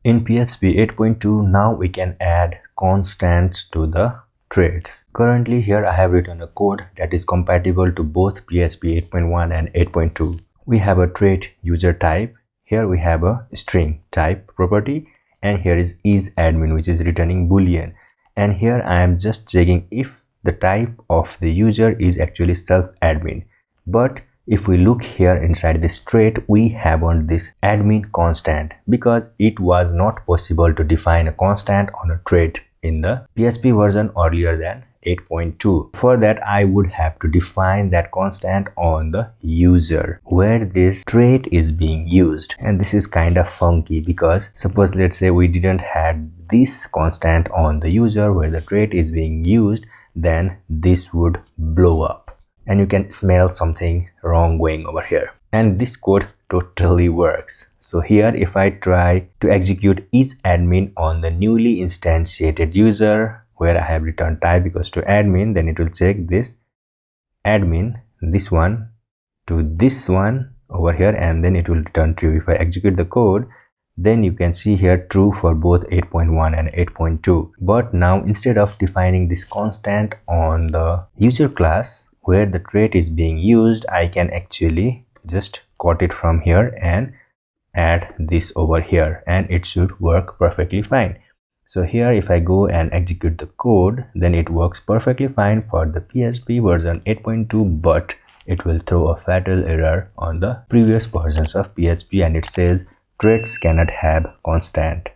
In PHP 8.2, now we can add constants to the threads. Currently here I have written a code that is compatible to both PHP 8.1 and 8.2. We have a thread user type. Here we have a string type property, and here is admin, which is returning boolean. And here I am just checking if the type of the user is actually self-admin. But if we look here inside this thread, we haven't this admin constant because it was not possible to define a constant on a thread in the PHP version earlier than 8.2. For that, I would have to define that constant on the user where this thread is being used. And this is kind of funky because suppose let's say we didn't have this constant on the user where the thread is being used, then this would blow up and you can smell something wrong going over here. And this code totally works. So here if I try to execute isAdmin on the newly instantiated user where I have returned type equals to admin, then it will check this admin, this one to this one over here, and then it will return true. If I execute the code, then you can see here true for both 8.1 and 8.2. But now instead of defining this constant on the user class where the thread is being used, I can actually just cut it from here and add this over here, and it should work perfectly fine. So here if I go and execute the code, then it works perfectly fine for the PHP version 8.2, but it will throw a fatal error on the previous versions of PHP, and it says threads cannot have constant.